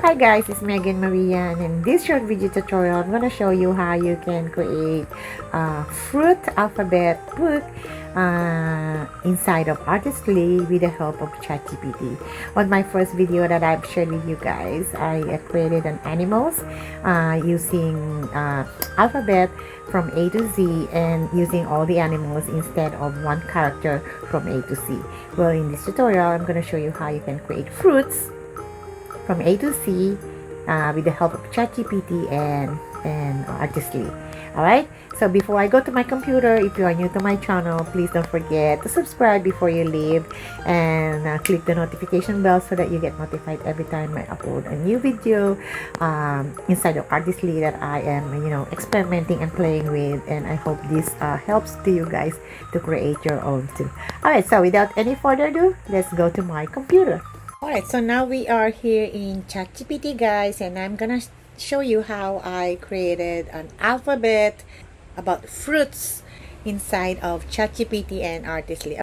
Hi guys, it's Megan Maria, and in this short video tutorial I'm going to show you how you can create a fruit alphabet book inside of Artistry with the help of ChatGPT. On my first video that I've shared with you guys, I created an animals using alphabet from A to Z and using all the animals instead of one character from A to C. Well, in this tutorial I'm going to show you how you can create fruits from A to C with the help of ChatGPT and Artistry. Alright, so before I go to my computer, if you are new to my channel, please don't forget to subscribe before you leave and click the notification bell so that you get notified every time I upload a new video inside of Artistry that I am, experimenting and playing with, and I hope this helps to you guys to create your own too. Alright, so without any further ado, let's go to my computer. Alright, so now we are here in ChatGPT, guys, and I'm gonna show you how I created an alphabet about fruits inside of ChatGPT and Artistry.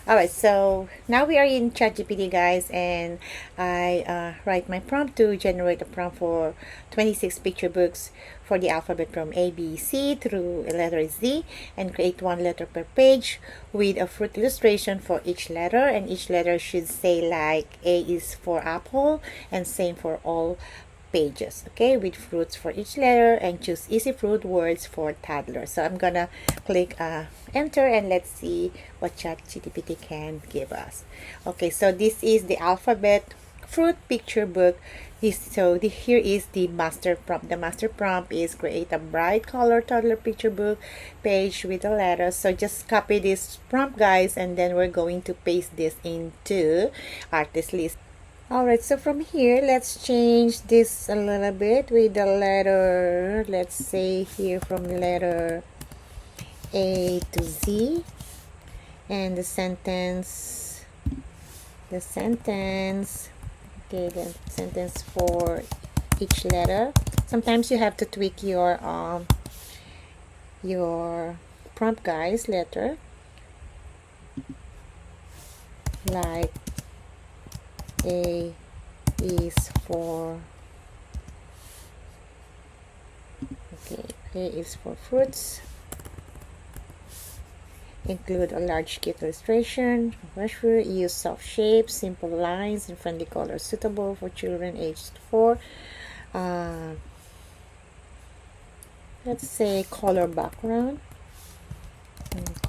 Alright, so now we are in ChatGPT, guys, and I write my prompt to generate a prompt for 26 picture books for the alphabet from A, B, C through letter Z, and create one letter per page with a fruit illustration for each letter, and each letter should say like A is for apple and same for all pages, okay, with fruits for each letter, and choose easy fruit words for toddler. So I'm gonna click enter and let's see what ChatGPT can give us. Okay, so this is the alphabet fruit picture book. Here is the master prompt. The master prompt is create a bright color toddler picture book page with the letters. So just copy this prompt, guys, and then we're going to paste this into Artistry. Alright, so from here, let's change this a little bit with the letter, let's say here from letter A to Z, and the sentence for each letter. Sometimes you have to tweak your prompt, guys, letter, like A is for fruits. Include a large kit illustration. Use soft shapes, simple lines, and friendly colors suitable for children aged 4. Let's say color background.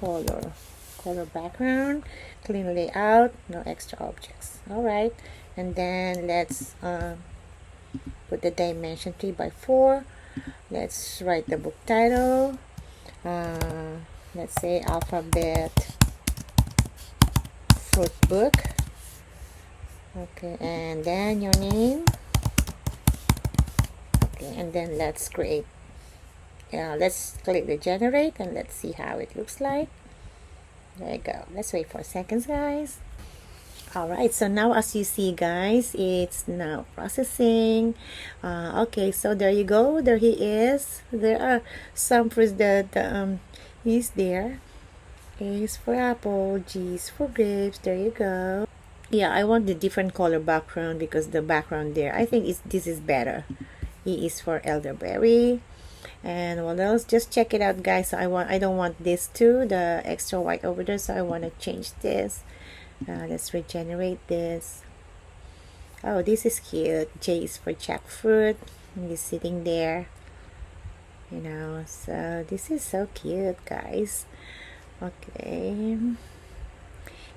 Color background, clean layout, no extra objects. Alright, and then let's put the dimension 3 by 4. Let's write the book title. Let's say alphabet fruit book. Okay, and then your name. Okay, and then let's create. Let's click the generate and let's see how it looks like. There you go. Let's wait for seconds, guys. Alright, so now as you see, guys, it's now processing. Okay, so there you go. There he is. There are some fruits that is there. A is for apple, G is for grapes. There you go. Yeah, I want the different color background because the background there, I think this is better. E is for elderberry. And what else? Just check it out, guys. So I don't want this too, the extra white over there, so I want to change this. Let's regenerate this. Oh, this is cute. J is for jackfruit. He's sitting there, so this is so cute, guys. Okay,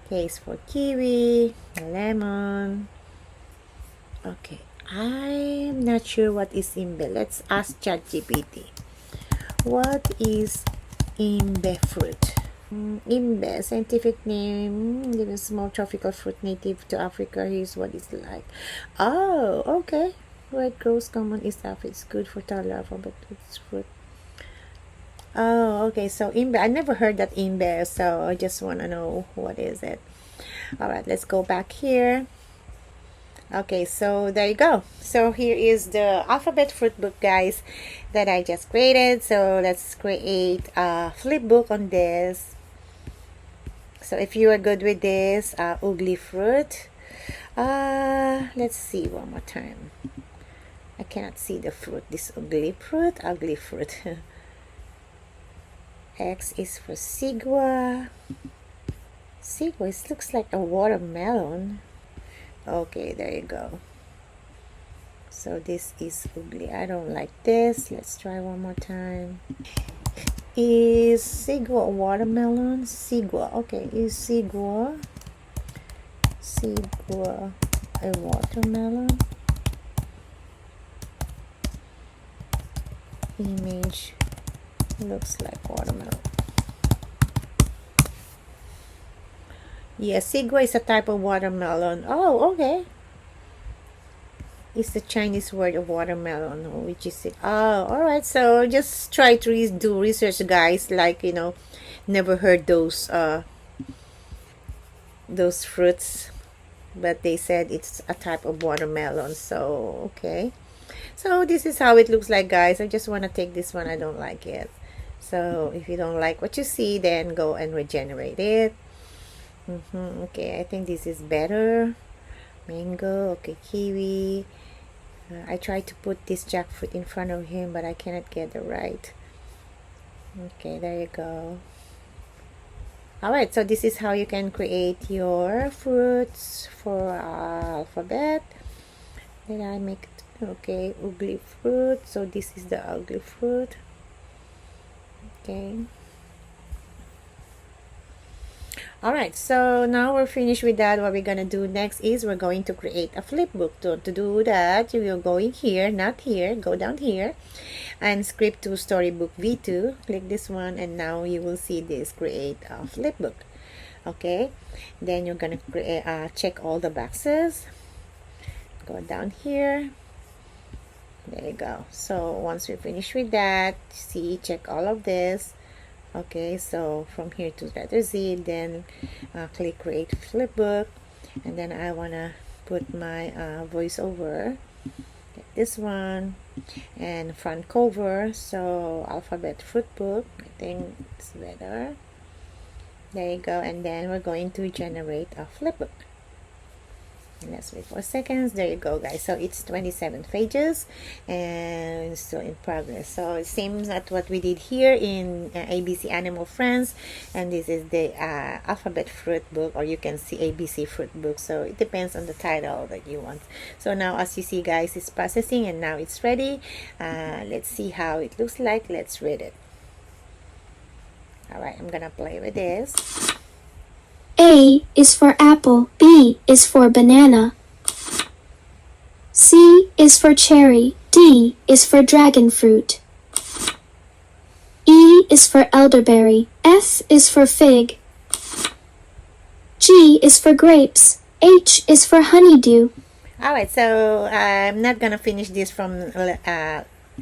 K is for kiwi, lemon. Okay, I'm not sure what is imbe. Let's ask ChatGPT. What is imbe fruit? Imbe, scientific name, living small tropical fruit native to Africa. Here's what it's like. Oh, okay. Where it grows common East Africa. It's good for toddler alphabet. It's fruit. Oh, okay. So imbe, I never heard that imbe, so I just want to know what is it. All right, let's go back here. Okay, so there you go. So here is the alphabet fruit book, guys, that I just created. So let's create a flip book on this. So if you are good with this ugly fruit, let's see one more time. I cannot see the fruit. This ugly fruit. X is for Sigua. Sigua, it looks like a watermelon. Okay, there you go. So this is ugly. I don't like this. Let's try one more time. Is Sigua a watermelon? Sigua. Okay, is Sigua a watermelon? Image looks like watermelon. Yes, Sigua is a type of watermelon. Oh, okay. It's the Chinese word of watermelon, which is it. Oh, all right. So just try to do research, guys. Like, you know, never heard those fruits, but they said it's a type of watermelon. So okay. So this is how it looks like, guys. I just want to take this one. I don't like it. So if you don't like what you see, then go and regenerate it. Okay, I think this is better. Mango. Okay, kiwi. I tried to put this jackfruit in front of him, but I cannot get it right. Okay, there you go. Alright, so this is how you can create your fruits for alphabet. Did I make it? Okay, ugly fruit. So this is the ugly fruit. Okay. Alright, so now we're finished with that. What we're gonna do next is we're going to create a flip book. To do that, you will go in here, not here, go down here and script to storybook v2. Click this one and now you will see this create a flip book. Okay, then you're gonna create, check all the boxes. Go down here. There you go. So once we finish with that, see, check all of this. Okay, so from here to letter Z, then click create flipbook, and then I wanna put my voiceover. Get this one and front cover. So alphabet fruit book. I think it's better. There you go, and then we're going to generate a flipbook. Let's wait 4 seconds. There you go, guys. So it's 27 pages and it's still in progress. So it seems that what we did here in ABC Animal Friends, and this is the alphabet fruit book, or you can see ABC fruit book. So it depends on the title that you want. So now, as you see, guys, it's processing and now it's ready. Let's see how it looks like. Let's read it. All right, I'm gonna play with this. A is for apple, B is for banana, C is for cherry, D is for dragon fruit, E is for elderberry, F is for fig, G is for grapes, H is for honeydew. Alright, so I'm not gonna finish this from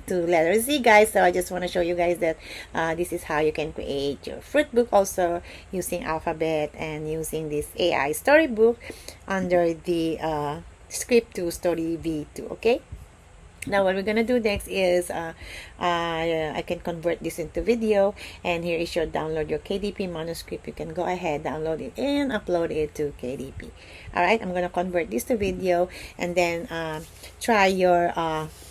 to letter Z, guys. So I just want to show you guys that this is how you can create your fruit book also using alphabet and using this AI storybook under the script to story v2. Okay, now what we're gonna do next is I can convert this into video, and here is your download your KDP manuscript. You can go ahead, download it and upload it to KDP. Alright, I'm gonna convert this to video, and then try your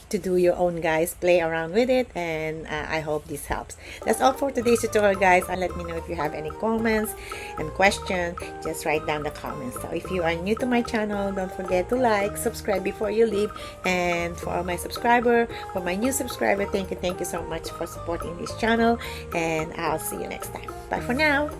to do your own, guys. Play around with it, and I hope this helps. That's all for today's tutorial, guys. And let me know if you have any comments and questions. Just write down the comments. So if you are new to my channel, don't forget to like, subscribe before you leave. And for all my subscriber, for my new subscriber, thank you so much for supporting this channel, and I'll see you next time. Bye for now.